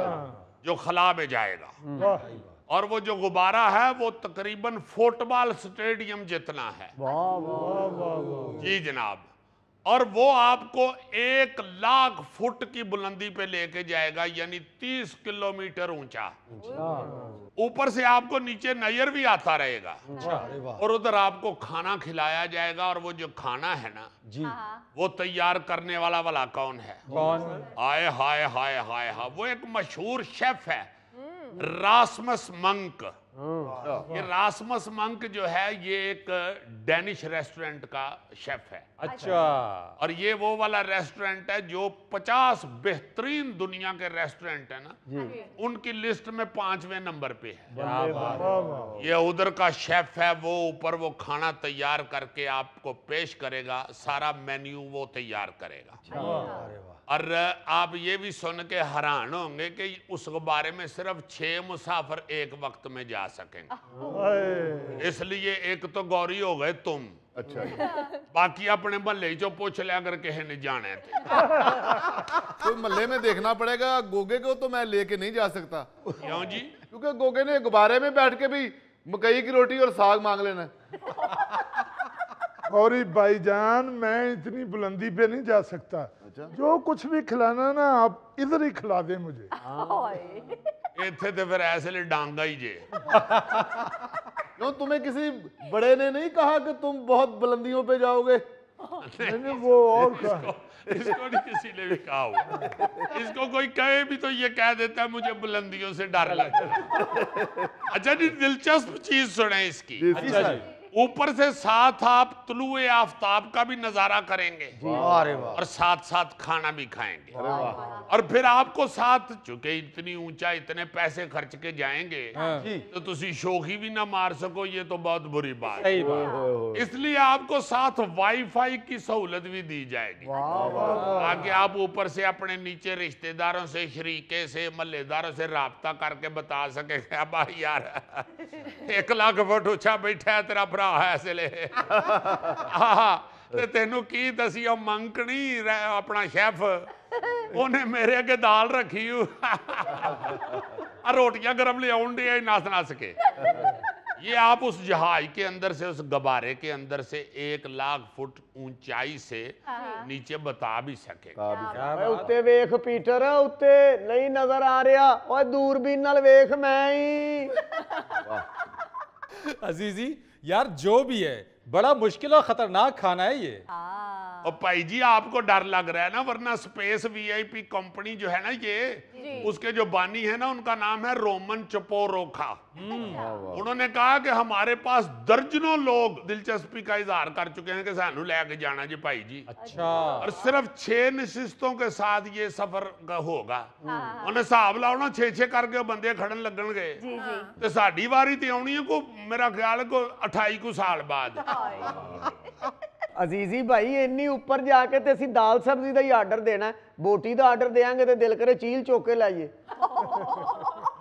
जो खला में जाएगा वाह और वो जो गुब्बारा है वो तकरीबन फुटबॉल स्टेडियम जितना है। वाह वाह वाह वाह। जी जनाब, और वो आपको 1 लाख फुट की बुलंदी पे लेके जाएगा, यानी 30 किलोमीटर ऊंचा। ऊपर से आपको नीचे नजर भी आता रहेगा और उधर आपको खाना खिलाया जाएगा। और वो जो खाना है ना वो तैयार करने वाला वाला कौन है? कौन? हाय हाय हाय हाय हाय, वो एक मशहूर शेफ है, रासमस मंक। ये रासमस मंक जो है ये एक डेनिश रेस्टोरेंट का शेफ है। अच्छा। और ये वो वाला रेस्टोरेंट है जो 50 बेहतरीन दुनिया के रेस्टोरेंट है ना उनकी लिस्ट में 5वें नंबर पे है। क्या बात। वाह वाह। ये उधर का शेफ है, वो ऊपर वो खाना तैयार करके आपको पेश करेगा, सारा मेन्यू वो तैयार करेगा। और आप ये भी सुन के हैरान होंगे कि उस गुब्बारे में सिर्फ 6 मुसाफिर एक वक्त में जा सकेंगे। हाय। इसलिए एक तो गौरी हो गए तुम, अच्छा बाकी अपने मोहल्ले चो पूछ लिया अगर किसी ने जाने थे। तो महल्ले में देखना पड़ेगा, गोगे को तो मैं लेके नहीं जा सकता। क्यों जी? क्योंकि गोगे ने गुब्बारे में बैठ के भी मकई की रोटी और साग मांग लेना। और भाईजान मैं इतनी बुलंदी पे नहीं जा सकता। जो कुछ भी खिलाना ना आप इधर ही खिला दे मुझे। हाय इत्थे तो फिर ऐसे डांगा ही जे। क्यों तुम्हें किसी बड़े ने नहीं कहा कि तुम बहुत बुलंदियों पे जाओगे? मैंने वो और कहा। इसको नहीं किसी ने भी कहा हुआ। इसको कोई कहे भी तो ये कह देता है मुझे बुलंदियों से डर लगता है। अच्छा जी, दिलचस्प चीज सुने इसकी। अच्छा जी। ऊपर से साथ आप तुलुए आफताब का भी नजारा करेंगे और साथ साथ खाना भी खाएंगे। और फिर आपको साथ, चूंकि इतनी ऊंचा इतने पैसे खर्च के जाएंगे तो तुसी शोखी भी ना मार सको, ये तो बहुत बुरी बात सही है। बात। इसलिए आपको साथ वाईफाई की सहूलत भी दी जाएगी ताकि आप ऊपर से अपने नीचे रिश्तेदारों से, शरीके से, मल्लेदारों से राब्ता करके बता सके भाई यार 1 लाख फुट ऊंचा बैठा है तेरा भरा है इसलिए ते तेनू की दसी मंकनी अपना शेफ उन्हें मेरे अगे दाल रखी रोटियां गर्म ले आउन दे नस नस के। ये आप उस जहाज के अंदर से, उस गबारे के अंदर से 1 लाख फुट ऊंचाई से नीचे बता भी सके। उत्ते वेख पीटर, उत्ते नहीं नजर आ रहा और दूरबीन नाल वेख मैं ही। अजीजी यार जो भी है बड़ा मुश्किल और खतरनाक खाना है ये। और भाई जी आपको डर लग रहा है ना, वरना स्पेस वीआईपी कंपनी जो है ना ये, उसके जो बानी है ना उनका नाम है रोमन चपोरोखा। उन्होंने कहा कि हमारे पास दर्जनों लोग दिलचस्पी का इजहार कर चुके हैं कि सानू लेके जाना जी भाई जी। अच्छा। और सिर्फ 6 नशिस्तों के साथ ये सफर का होगा। उन्हें हिसाब लाओ ना 6-6 करके बंदे खड़न लगन गए तो साड़ी वारी ते आनी है को मेरा ख्याल को 28 को साल बाद। ਅਜ਼ੀਜ਼ੀ ਭਾਈ ਇੰਨੀ ਉੱਪਰ ਜਾ ਕੇ ਤੇ ਅਸੀਂ ਦਾਲ ਸਬਜ਼ੀ ਦਾ ਹੀ ਆਰਡਰ ਦੇਣਾ, ਬੋਟੀ ਦਾ ਆਰਡਰ ਦੇਾਂਗੇ ਤੇ ਦਿਲ ਕਰੇ ਚੀਲ ਚੁੱਕ ਕੇ ਲਾਈਏ।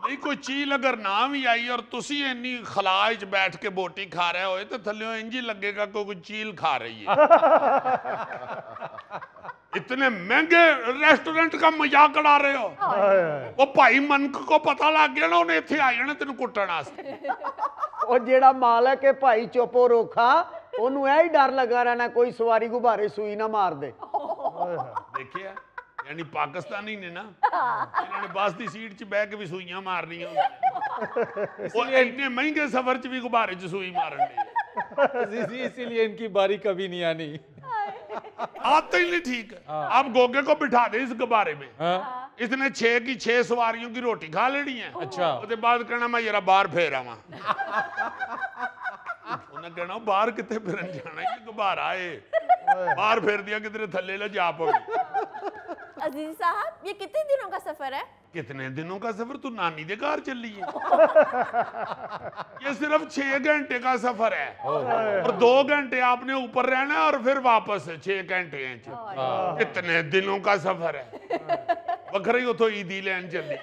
नहीं कोई चील अगर ना भी आई और तुसी इन्नी खलाज बैठ के बोटी खा रहे हो तो थल्ले इंज ही लगेगा कोई चील खा रही है। इतने महंगे रेस्टोरेंट का मजाक उड़ा रहे हो। वो भाई मनक को पता लग गया ना, उन्हें इत्थे आ जाना तेन कुट्टण वास्ते। ਉਹ ਜਿਹੜਾ ਮਾਲਕ ਹੈ ਭਾਈ ਚੁੱਪੋ ਰੋਖਾ, ਉਹਨੂੰ ਇਹ ਹੀ ਡਰ ਲੱਗਾ ਰਹਿਣਾ ਕੋਈ ਸਵਾਰੀ ਗੁਬਾਰੇ ਸੂਈ ਨਾ ਮਾਰ ਦੇ। देखिए यानी पाकिस्तानी ने ना इन्होंने बस की सीट च बह के भी सूइयां मारनियां और इतने महंगे सफर च भी गुब्बारे च सूई मारन दी। इसीलिए इनकी बारी कभी नहीं आनी। आते ही नहीं ठीक। आप गोगे को बिठा दे इस गुब्बारे में, इसने 6 की 6 सवारियों की रोटी खा लेनी है। अच्छा, उसके बाद कहना मैं जरा बाहर फेर आवा। उन्हें कहना बाहर कितने फिरन जाना, ये गुब्बारा है बाहर फेर दिया कितने थल्ले ला जा पवे। अजीज साहब, ये कितने दिनों का सफर है? कितने दिनों का सफर? तू नानी दे घर चली है। ये सिर्फ 6 घंटे का सफर है और 2 घंटे आपने ऊपर रहना है और फिर वापस 6 घंटे हैं। कितने दिनों का सफर है? वखरा ही उतो ईदी लैन चली।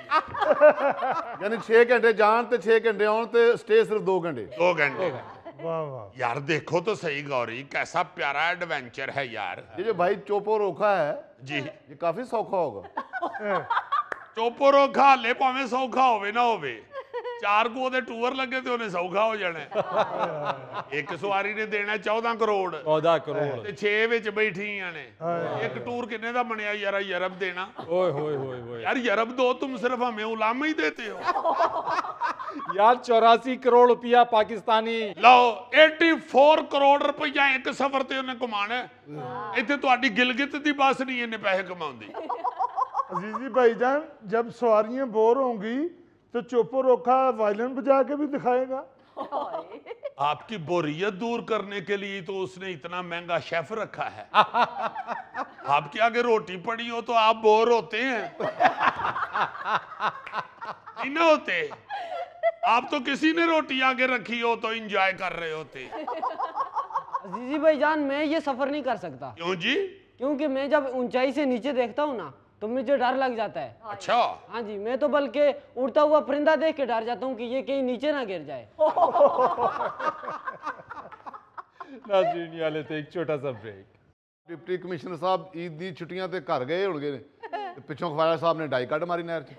यानी 6 घंटे जान ते 6 घंटे आउण ते स्टे सिर्फ 2 घंटे। 2 घंटे। वाह वाह यार देखो तो सही गौरी, कैसा प्यारा एडवेंचर है यार। ये जो भाई चोपो रोखा है जी, ये काफी सौखा होगा। चोपो रोखा ले भावें सौखा होवे ना होवे, 4 को ओदे टूर लगे तो उन्हें सौखा हो जाना है। एक सवारी ने देना 14 करोड़ 14 करोड़ ते 6 विच बैठियां ने। एक टूर किन्ने दा बनया यार? यूरोप देना। ओए होए होए होए यार यूरोप दो, तुम सिर्फ हमें उलामा ही देते हो। यार 84 करोड़ रुपया पाकिस्तानी। लो 84 करोड़ रुपया एक सफर ते उन्हें कमाना है। इत्थे तुहाडी गिलगित दी बस नहीं इन्ने पैसे कमाउंदी। अजीजी भाईजान, जब सवारियां बोर होंगी तो चोपो रोखा वायलिन बजा के भी दिखाएगा। आपकी बोरियत दूर करने के लिए तो उसने इतना महंगा शेफ रखा है। आपके आगे रोटी पड़ी हो तो आप बोर होते हैं? नहीं ना होते। आप तो किसी ने रोटी आगे रखी हो तो एंजॉय कर रहे होते। अजीजी भाईजान, मैं ये सफर नहीं कर सकता। क्यों जी? क्योंकि मैं जब ऊंचाई से नीचे देखता हूँ ना तो मुझे डर लग जाता है। अच्छा। हाँ जी, मैं तो बल्कि उड़ता हुआ परिंदा देख के डर जाता हूँ कि ये कहीं नीचे ना गिर जाए। नाज़रीन, ये लेते एक छोटा सा ब्रेक। डिप्टी कमिश्नर साहब ईद दी छुट्टियां ते घर गए होणगे ने, पिछों खवाजा साहब ने डाई कट मारी नहर च।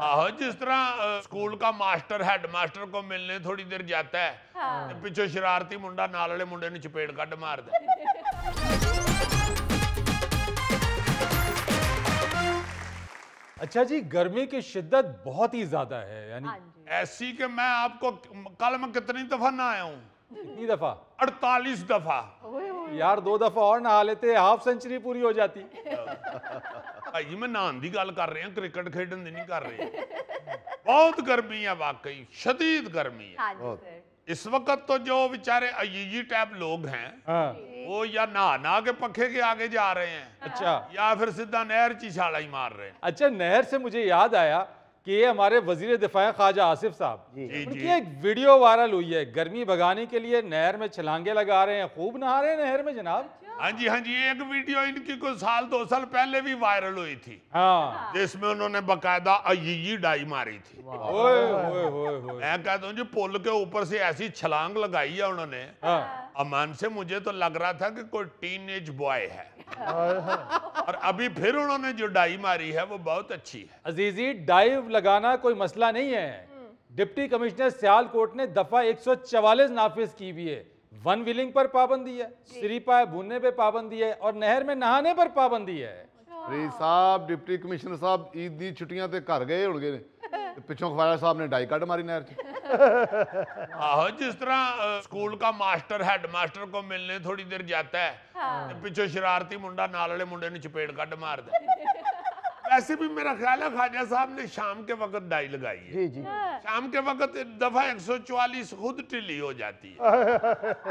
आहो, जिस तरह स्कूल का मास्टर हेडमास्टर को मिलने थोड़ी देर जाता है, तो पिछों शरारती मुंडा नाल वाले मुंडे ने चपेट कट मार दे। अच्छा जी, गर्मी की शिद्दत बहुत ही ज्यादा है, यानी ऐसी कि मैं आपको कल मैं कितनी दफा ना आया हूँ? कितनी दफा? 48 दफा। यार 2 दफा और नहा लेते, हाफ सेंचुरी पूरी हो जाती। भाई मैं नहान की गल कर रहे हैं, क्रिकेट खेडन की नहीं कर रहे। बहुत गर्मी है, वाकई शदीद गर्मी है। हाँ जी सर। इस वक्त तो जो बेचारे अजीजी टाइप लोग हैं, हाँ। वो या नहा के पंखे के आगे जा रहे हैं, अच्छा, या फिर सीधा नहर ची छाला ही मार रहे हैं। अच्छा, नहर से मुझे याद आया कि ये हमारे वजीर दिफा ख्वाजा आसिफ साहब, जी उनकी जी। एक वीडियो वायरल हुई है, गर्मी भगाने के लिए नहर में छलांगे लगा रहे हैं, खूब नहा रहे हैं नहर में जनाब। हाँ जी, हाँ जी, एक वीडियो इनकी कुछ साल 2 साल पहले भी वायरल हुई थी, हाँ। जिसमें उन्होंने बकायदा अजीजी डाई मारी थी। ओए होए होए होए। मैं कहता हूँ जी, पुल के ऊपर से ऐसी छलांग लगाई है उन्होंने, हाँ। अमान से मुझे तो लग रहा था कि कोई टीनेज बॉय है। और अभी फिर उन्होंने जो डाई मारी है वो बहुत अच्छी है। अजीजी, डाइव लगाना कोई मसला नहीं है। डिप्टी कमिश्नर सियालकोट ने दफा 144 नाफिज की हुई है। वन व्हीलिंग पर पाबंदी है, सिरीपाए भूनने पे पाबंदी है और नहर में नहाने पर पाबंदी है। फरीद साहब, डिप्टी कमिश्नर साहब ईद दी छुट्टियां ते घर गए होणगे ने, पिछों खवाजा साहब ने डाई कट मारी नहर च। आहो, जिस तरह स्कूल का मास्टर हेडमास्टर को मिलने थोड़ी देर जाता है, तो पिछों शरारती मुंडा नाल वाले मुंडे ने चपेट कट मार दे। वैसे भी मेरा ख्याल है ख्वाजा साहब ने शाम के वक्त डाई लगाई है। जी जी। शाम के वक्त दफा 144 खुद टिली हो जाती है।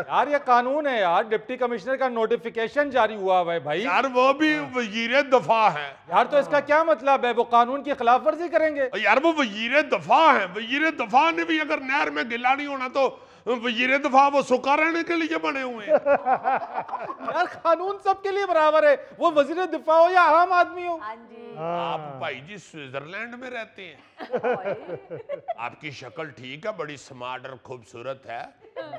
यार ये कानून है यार, डिप्टी कमिश्नर का नोटिफिकेशन जारी हुआ हुआ है भाई। यार वो भी वजीर दफा है। यार तो इसका क्या मतलब है, वो कानून की खिलाफ वर्जी करेंगे? यार वो वजीर दफा है, वजीर दफा ने भी अगर नहर में गिला नहीं होना तो वजीर दफा वो सुखा रहने के लिए बने हुए हैं। यार कानून सबके लिए बराबर है, वो वजीर दिफा हो या आम आदमी हो। हाँ जी। आप भाई जी स्विट्जरलैंड में रहते हैं, आपकी शक्ल ठीक है, बड़ी स्मार्ट और खूबसूरत है,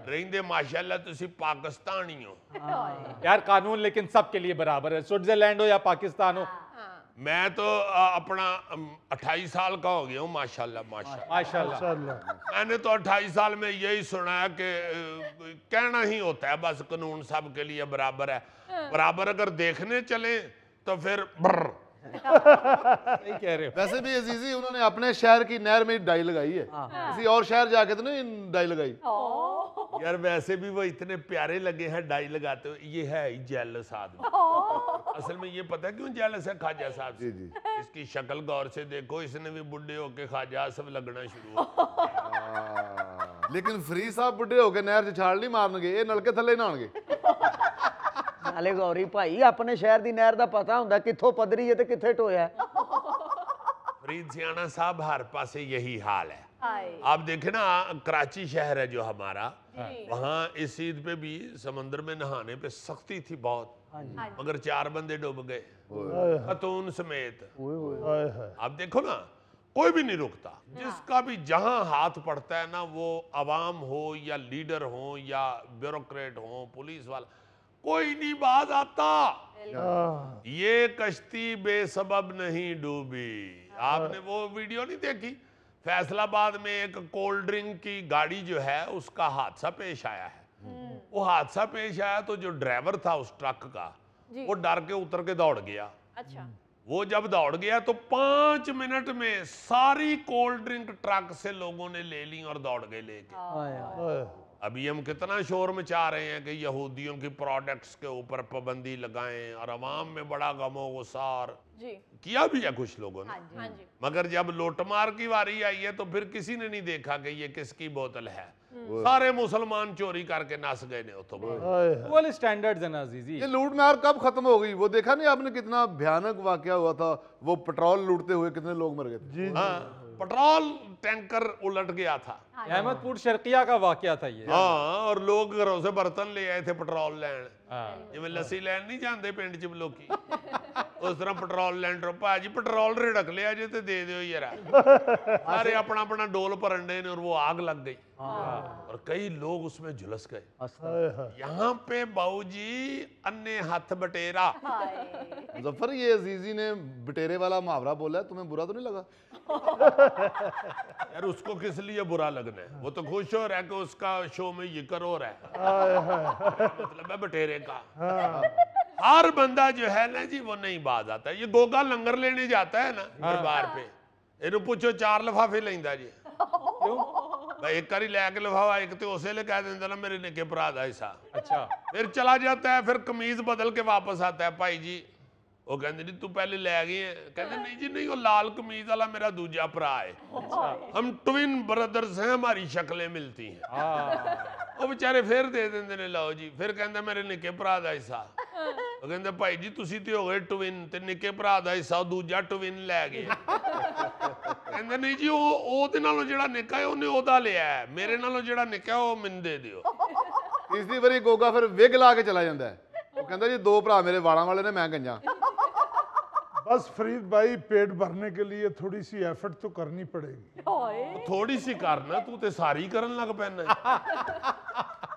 रेंदे माशाल्लाह तुसी पाकिस्तानी हो। यार कानून लेकिन सबके लिए बराबर है, स्विट्जरलैंड हो या पाकिस्तान हो। मैं तो अपना 28 साल का हो गया हूँ माशाल्लाह माशाल्लाह। माशाल्लाह। मैंने तो 28 साल में यही सुना है कि कहना ही होता है बस कानून सब के लिए बराबर है। बराबर अगर देखने चले तो फिर सही कह रहे हो। वैसे भी अजीजी उन्होंने अपने शहर की नहर में डाई लगाई है, किसी और शहर जाके तो नहीं डाई लगाई। यार वैसे भी वो इतने प्यारे लगे हैं डाई लगाते हुए, ये है ही जेलस आदमी। असल में ये पता है क्यों जेलस है ख्वाजा साहब से? जी। इसकी शक्ल गौर से देखो, इसने भी बुढ़े होके ख्वाजा सब लगना शुरू हो। लेकिन फरीद साहब बुढ़े होके नहर च छाल नहीं मारनगे, ये नलके थले नहाणगे। नाले गौरी भाई अपने शहर दी नहर दा पता हुंदा कित्थों पदरी है ते कित्थे टोया है। फरीद सियाना साहब हर पासे यही हाल है। हाय। आप देखे ना कराची शहर है जो हमारा, वहाँ इस ईद पे भी समंदर में नहाने पे सख्ती थी बहुत, मगर 4 बंदे डूब गए खतून समेत। आप देखो ना कोई भी नहीं रुकता, जिसका भी जहां हाथ पड़ता है ना, वो अवाम हो या लीडर हो या ब्यूरोक्रेट हो पुलिस वाला, कोई नहीं बाज आता। ये कश्ती बेसबब नहीं डूबी। आपने वो वीडियो नहीं देखी? फैसलाबाद में एक कोल्ड ड्रिंक की गाड़ी जो है उसका हादसा पेश आया है। वो हादसा पेश आया तो जो ड्राइवर था उस ट्रक का, वो डर के उतर के दौड़ गया। अच्छा। वो जब दौड़ गया तो 5 मिनट में सारी कोल्ड ड्रिंक ट्रक से लोगों ने ले ली और दौड़ गए लेके। अभी हम कितना शोर मचा रहे हैं कि यहूदियों की प्रोडक्ट्स के ऊपर पाबंदी लगाएं, और अवाम में बड़ा गमो गुसार किया भी है कुछ लोगों ने। हाँ जी। मगर जब लोटमार की बारी आई है तो फिर किसी ने नहीं देखा कि ये किसकी बोतल है। सारे मुसलमान चोरी करके नाच गए ने। तो वो स्टैंडर्ड्स है ना अजीजी। ये लूट मार कब खत्म हो गई? वो देखा नहीं आपने कितना भयानक वाकया हुआ था, वो पेट्रोल लूटते हुए कितने लोग मर गए थे। हाँ, पेट्रोल टैंकर उलट गया था। अहमदपुर शर्किया का वाकया था ये। हाँ, और लोग घरों से बर्तन ले आए थे पेट्रोल लैन, जिवें लस्सी लैन नहीं जाते पिंड च लोकी, उस तरह पेट्रोल लैन भाजी पेट्रोल रिड़क लिया जे ते दे दो यार। सारे अपना अपना डोल भरन डे ने और वो आग लग गई और कई लोग उसमें झुलस गए। यहाँ पे बाबूजी अन्य हाथ बटेरा। मुजफ्फर, ये अजीजी ने बटेरे वाला मुहावरा बोला है, तुम्हें बुरा तो नहीं लगा? यार उसको किस लिए बुरा लगना है? वो तो खुश हो रहा है कि उसका शो में जिक्र हो रहा है। मतलब है बटेरे का। हर बंदा जो है ना जी वो नहीं बाज आता। ये गोगा लंगर लेने जाता है ना दरबार पे, इन्हू पूछो 4 लिफाफे लेंदा जी। भाई एक बारी लैके लिफाफा एक तो उस वेले कह देंदा ना मेरे निके भरा दा हिस्सा। अच्छा, फिर चला जाता है, फिर कमीज बदल के वापस आता है। भाई जी वो कहते नहीं तू पहले लै गई है? कहते नहीं जी नहीं, वो लाल कमीज वाला मेरा दूजा भरा है। हम ट्विन ब्रदर्स हैं, हमारी शक्लें मिलती हैं। वो बेचारे फिर दे देंगे ने लो जी। फिर कहते मेरे निके भरा दा हिस्सा। वो कहते भाई जी तुसी ते हो गए ट्विन ते निके भरा दा हिस्सा दूजा ट्विन लै गए। कहते नहीं जी ओहदे नालों जेड़ा निका है उन्हें ओहदा लिया है, मेरे नालों जेड़ा निका है वो मैनू दे दियो। तीसरी बारी गोगा फिर विग ला के चला जाता है। वो कहता जी 2 भरा मेरे वालों वाले ने, मैं गंजा। बस फरीद भाई पेट भरने के लिए थोड़ी सी एफर्ट तो करनी पड़ेगी। थोड़ी सी करना, तू ते सारी करन लग पैना।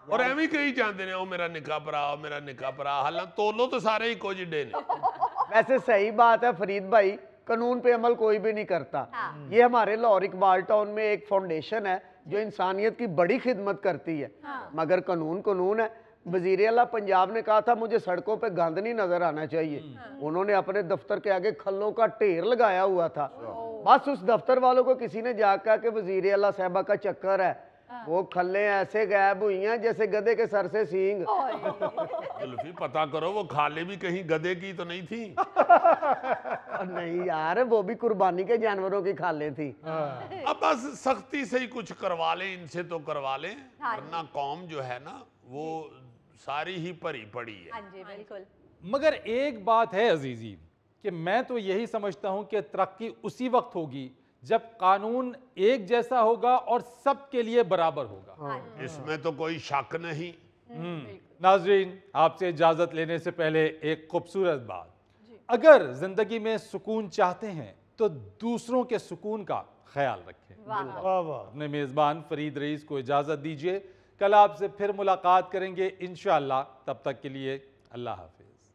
और एवं कही जाते ने मेरा निका भरा, मेरा निका भरा। हालांकि तोलो तो सारे ही को जिड्डे ने। वैसे सही बात है फरीद भाई, कानून पे अमल कोई भी नहीं करता। ये हमारे लाहौर इकबाल टाउन में एक फाउंडेशन है जो इंसानियत की बड़ी खिदमत करती है। मगर कानून कानून है। वजीर आला पंजाब ने कहा था मुझे सड़कों पे गंद नहीं नजर आना चाहिए। उन्होंने अपने दफ्तर के आगे खल्लों का ढेर लगाया हुआ था। बस उस दफ्तर वालों को किसी ने जाकर कहा कि वजीर आला साहबा का चक्कर है, वो खल्ले ऐसे गायब हुई हैं जैसे गधे के सर से सींग। जुल्फी पता करो वो खाले भी कहीं गधे की तो नहीं थी? नहीं यार, वो भी कुर्बानी के जानवरों की खाले थी। अब बस सख्ती से ही कुछ करवा ले, इनसे तो करवा ले, वरना कौम जो है ना वो सारी ही भरी पड़ी है। हाँ जी बिल्कुल। मगर एक बात है अजीजी कि मैं तो यही समझता हूं कि तरक्की उसी वक्त होगी जब कानून एक जैसा होगा और सबके लिए बराबर होगा। इसमें तो कोई शक नहीं। नाजरीन, आपसे इजाजत लेने से पहले एक खूबसूरत बात, अगर जिंदगी में सुकून चाहते हैं तो दूसरों के सुकून का ख्याल रखें। वाह वाह। अपने मेज़बान फरीद रईस को इजाज़त दीजिए, कल आपसे फिर मुलाकात करेंगे इंशाअल्लाह। तब तक के लिए अल्लाह हाफिज।